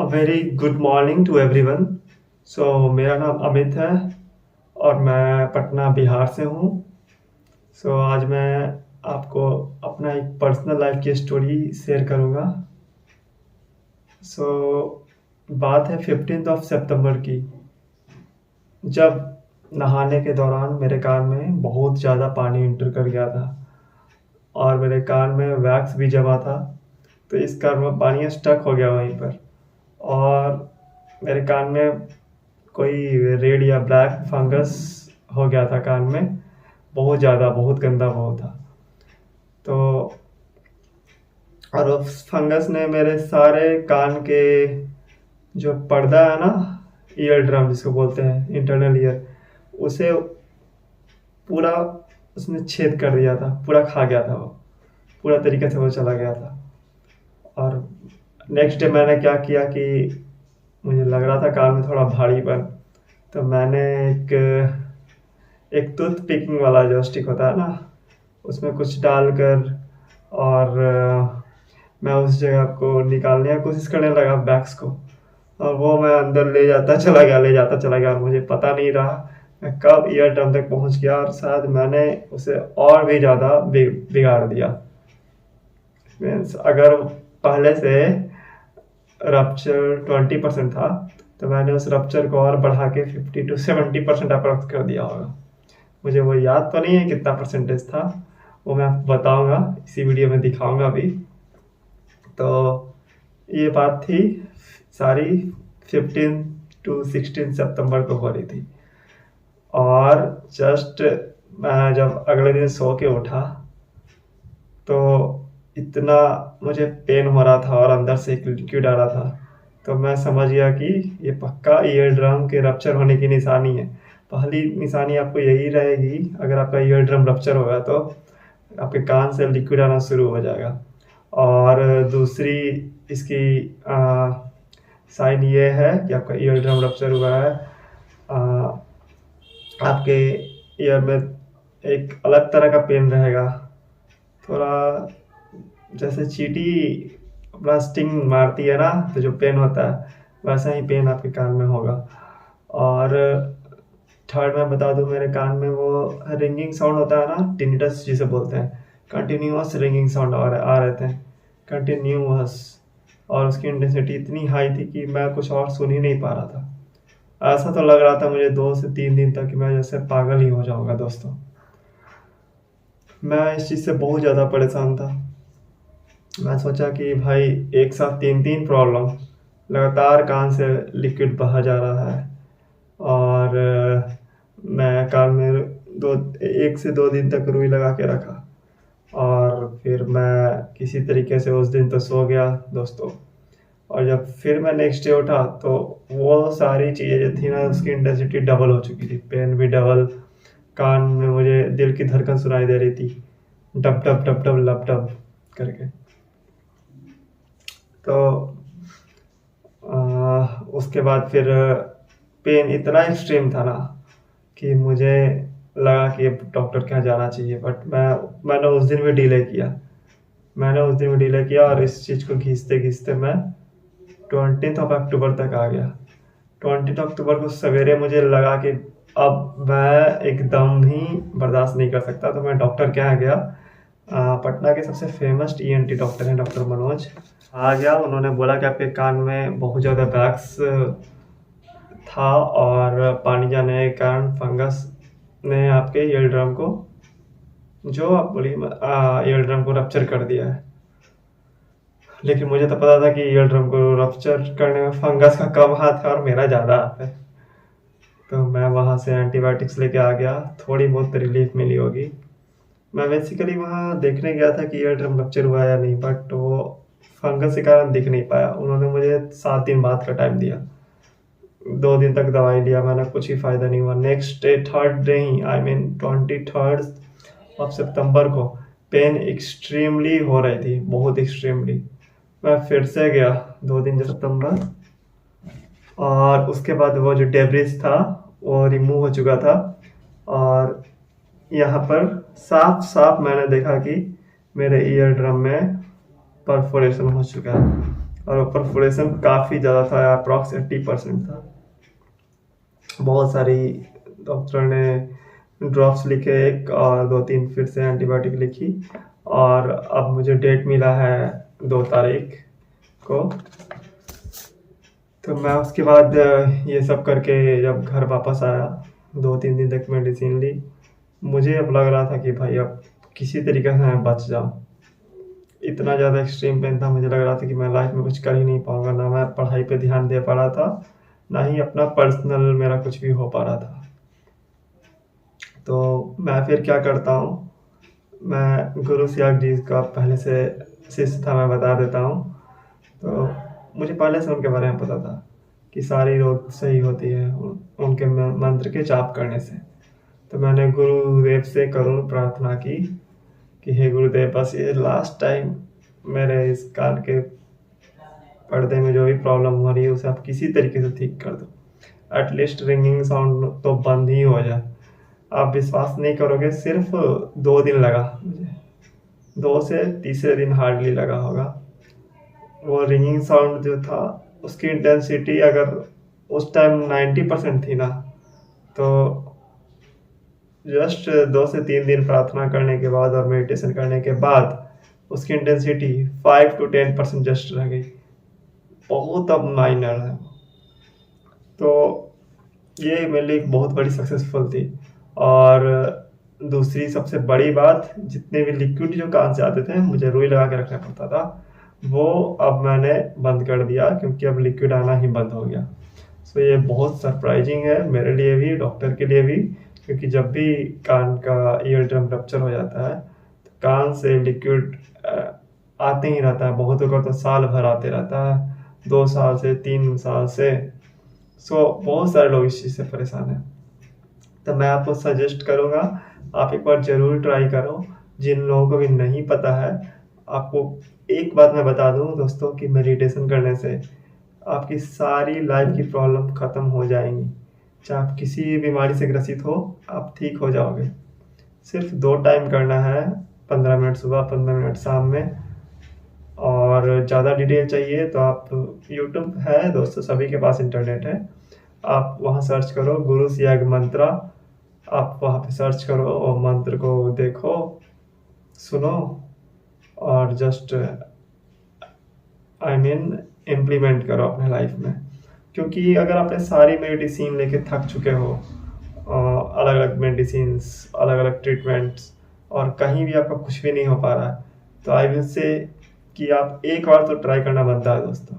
A very good morning to everyone. मेरा नाम अमित है और मैं पटना बिहार से हूँ। आज मैं आपको अपना एक पर्सनल लाइफ की स्टोरी शेयर करूँगा। बात है 15 सितंबर की, जब नहाने के दौरान मेरे कान में बहुत ज़्यादा पानी इंटर कर गया था और मेरे कान में वैक्स भी जमा था। तो इस कारण वो पानी स्टक हो गया वहीं पर, और मेरे कान में कोई रेड या ब्लैक फंगस हो गया था कान में। बहुत ज़्यादा, बहुत गंदा बहुत था। तो और उस फंगस ने मेरे सारे कान के जो पर्दा है ना, ईयर ड्रम जिसको बोलते हैं, इंटरनल ईयर, उसे पूरा उसने छेद कर दिया था, पूरा खा गया था वो, पूरा तरीके से वो चला गया था। और नेक्स्ट डे मैंने क्या किया कि मुझे लग रहा था कान में थोड़ा भारीपन, तो मैंने एक एक टूथ पिकिंग वाला जो स्टिक होता है ना, उसमें कुछ डालकर और मैं उस जगह को निकालने की कोशिश करने लगा, बैग्स को, और वो मैं अंदर ले जाता चला गया और मुझे पता नहीं रहा मैं कब ईयर ड्रम तक पहुंच गया, और शायद मैंने उसे और भी ज़्यादा बिगाड़ दिया। मीन्स अगर पहले से रप्चर 20% था, तो मैंने उस रप्चर को और बढ़ा के 50 to 70% अप्रॉक्स कर दिया होगा। मुझे वो याद तो नहीं है कितना परसेंटेज था, वो मैं आपको बताऊंगा, इसी वीडियो में दिखाऊंगा अभी। तो ये बात थी सारी 15 to 16 सितंबर को हो रही थी। और जस्ट मैं जब अगले दिन सो के उठा तो इतना मुझे पेन हो रहा था और अंदर से एक लिक्विड आ रहा था, तो मैं समझ गया कि ये पक्का ईयर ड्रम के रप्चर होने की निशानी है। पहली निशानी आपको यही रहेगी, अगर आपका ईयर ड्रम रप्चर होगा तो आपके कान से लिक्विड आना शुरू हो जाएगा। और दूसरी इसकी साइन ये है कि आपका ईयर ड्रम रप्चर हुआ है, आपके ईयर में एक अलग तरह का पेन रहेगा, थोड़ा जैसे चींटी अपना स्टिंग मारती है ना, तो जो पेन होता है वैसा ही पेन आपके कान में होगा। और थर्ड मैं बता दूं, मेरे कान में वो रिंगिंग साउंड होता है ना, टिनिटस जिसे बोलते हैं, कंटिन्यूअस रिंगिंग साउंड आ रहे थे, कंटिन्यूअस, और उसकी इंटेंसिटी इतनी हाई थी कि मैं कुछ और सुन ही नहीं पा रहा था। ऐसा तो लग रहा था मुझे 2 से 3 दिन तक कि मैं जैसे पागल ही हो जाऊंगा। दोस्तों, मैं इस चीज़ से बहुत ज़्यादा परेशान था। मैं सोचा कि भाई एक साथ 3 प्रॉब्लम, लगातार कान से लिक्विड बहा जा रहा है, और मैं कान में 1 से 2 दिन तक रुई लगा के रखा, और फिर मैं किसी तरीके से उस दिन तो सो गया दोस्तों। और जब फिर मैं नेक्स्ट डे उठा तो वो सारी चीज़ें जो थी ना, उसकी इंटेंसिटी डबल हो चुकी थी, पेन भी डबल, कान में मुझे दिल की धड़कन सुनाई दे रही थी, डब डब डब डब लब डब करके। तो उसके बाद फिर पेन इतना एक्सट्रीम था ना कि मुझे लगा कि डॉक्टर के यहाँ जाना चाहिए, बट मैंने उस दिन भी डिले किया और इस चीज़ को घिसते घिसते मैं 20 अक्टूबर तक आ गया। 20 अक्टूबर को सवेरे मुझे लगा कि अब मैं एकदम ही बर्दाश्त नहीं कर सकता, तो मैं डॉक्टर के यहाँ गया। पटना के सबसे फेमस ईएनटी डॉक्टर हैं, डॉक्टर मनोज। आ गया, उन्होंने बोला कि आपके कान में बहुत ज़्यादा वैक्स था और पानी जाने के कारण फंगस ने आपके ईयर ड्रम को, जो आप बोलिए, ईयर ड्रम को रप्चर कर दिया है। लेकिन मुझे तो पता था कि ईयर ड्रम को रप्चर करने में फंगस का कम हाथ है और मेरा ज़्यादा हाथ है। तो मैं वहाँ से एंटीबायोटिक्स लेके आ गया, थोड़ी बहुत रिलीफ मिली होगी। मैं बेसिकली वहाँ देखने गया था कि ईयर ड्रम रप्चर हुआ या नहीं, बट वो फंगस के कारण दिख नहीं पाया। उन्होंने मुझे 7 दिन बाद का टाइम दिया, 2 दिन तक दवाई लिया मैंने, कुछ ही फ़ायदा नहीं हुआ। Next day, third day he, I mean 23 सितंबर को पेन एक्सट्रीमली हो रही थी, बहुत एक्सट्रीमली। मैं फिर से गया 2 सितंबर, और उसके बाद वो जो डेब्रिस था वो रिमूव हो चुका था, और यहाँ पर साफ साफ मैंने देखा कि मेरे ईयर ड्रम में परफोरेशन हो चुका है। और परफोरेशन काफ़ी ज़्यादा था, अप्रॉक्स 80% था। बहुत सारी डॉक्टर ने ड्रॉप्स लिखे एक और 2-3 फिर से एंटीबायोटिक लिखी, और अब मुझे डेट मिला है 2 तारीख को। तो मैं उसके बाद ये सब करके जब घर वापस आया, 2-3 दिन तक मेडिसिन ली। मुझे अब लग रहा था कि भाई अब किसी तरीके से मैं बच जाऊँ। इतना ज़्यादा एक्सट्रीम पेन था, मुझे लग रहा था कि मैं लाइफ में कुछ कर ही नहीं पाऊंगा। ना मैं पढ़ाई पे ध्यान दे पा रहा था, ना ही अपना पर्सनल मेरा कुछ भी हो पा रहा था। तो मैं फिर क्या करता हूँ, मैं गुरु सियाग जी का पहले से शिष्य था, मैं बता देता हूँ। तो मुझे पहले से उनके बारे में पता था कि सारी रोग सही होती है उनके मंत्र के जाप करने से। तो मैंने गुरुदेव से करुण प्रार्थना की कि हे गुरुदेव, बस ये लास्ट टाइम मेरे इस कान के पर्दे में जो भी प्रॉब्लम हो रही है उसे आप किसी तरीके से ठीक कर दो। एटलीस्ट रिंगिंग साउंड तो बंद ही हो जाए। आप विश्वास नहीं करोगे, सिर्फ 2 दिन लगा मुझे, 2 से तीसरे दिन हार्डली लगा होगा। वो रिंगिंग साउंड जो था उसकी इंटेंसिटी अगर उस टाइम 90% थी ना, तो जस्ट 2 से 3 दिन प्रार्थना करने के बाद और मेडिटेशन करने के बाद उसकी इंटेंसिटी 5 to 10% जस्ट रह गई। बहुत अब माइनर है। तो ये मेरे लिए एक बहुत बड़ी सक्सेसफुल थी। और दूसरी सबसे बड़ी बात, जितने भी लिक्विड जो कान से आते थे मुझे रुई लगा के रखना पड़ता था, वो अब मैंने बंद कर दिया क्योंकि अब लिक्विड आना ही बंद हो गया। सो ये बहुत सरप्राइजिंग है मेरे लिए भी, डॉक्टर के लिए भी, क्योंकि जब भी कान का ईयर ड्रम रप्चर हो जाता है तो कान से लिक्विड आते ही रहता है। बहुतों का तो साल भर आते रहता है, 2 साल से 3 साल से। सो बहुत सारे लोग इस चीज़ से परेशान हैं। तो मैं आपको सजेस्ट करूँगा, आप एक बार ज़रूर ट्राई करो। जिन लोगों को भी नहीं पता है, आपको एक बात मैं बता दूँ दोस्तों कि मेडिटेशन करने से आपकी सारी लाइफ की प्रॉब्लम ख़त्म हो जाएंगी। चाहे आप किसी भी बीमारी से ग्रसित हो, आप ठीक हो जाओगे। सिर्फ 2 टाइम करना है, 15 मिनट सुबह, 15 मिनट शाम में। और ज़्यादा डिटेल चाहिए तो आप, यूट्यूब है दोस्तों, सभी के पास इंटरनेट है, आप वहाँ सर्च करो गुरु सियाग मंत्रा। आप वहाँ पे सर्च करो और मंत्र को देखो, सुनो, और जस्ट इम्प्लीमेंट करो अपने लाइफ में। क्योंकि अगर आपने सारी मेडिसिन लेके थक चुके हो, अलग अलग मेडिसिन, अलग अलग ट्रीटमेंट्स, और कहीं भी आपका कुछ भी नहीं हो पा रहा है, तो आई विल से कि आप एक बार तो ट्राई करना बनता है दोस्तों,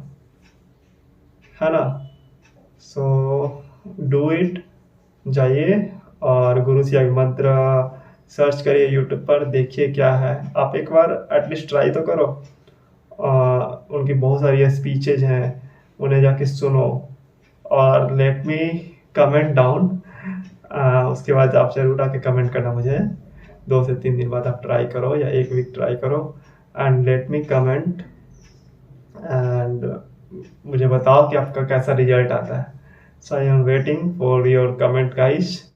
है ना। So do it. जाइए और गुरु सियाग मंत्र सर्च करिए यूट्यूब पर, देखिए क्या है। आप एक बार एटलीस्ट ट्राई तो करो। उनकी बहुत सारी स्पीचेज हैं, उन्हें जाके सुनो और लेट मी कमेंट डाउन। उसके बाद आप जरूर आके कमेंट करना मुझे। 2 से 3 दिन बाद आप ट्राई करो या 1 वीक ट्राई करो and let me comment, and मुझे बताओ कि आपका कैसा रिजल्ट आता है। So I am waiting for your comment guys.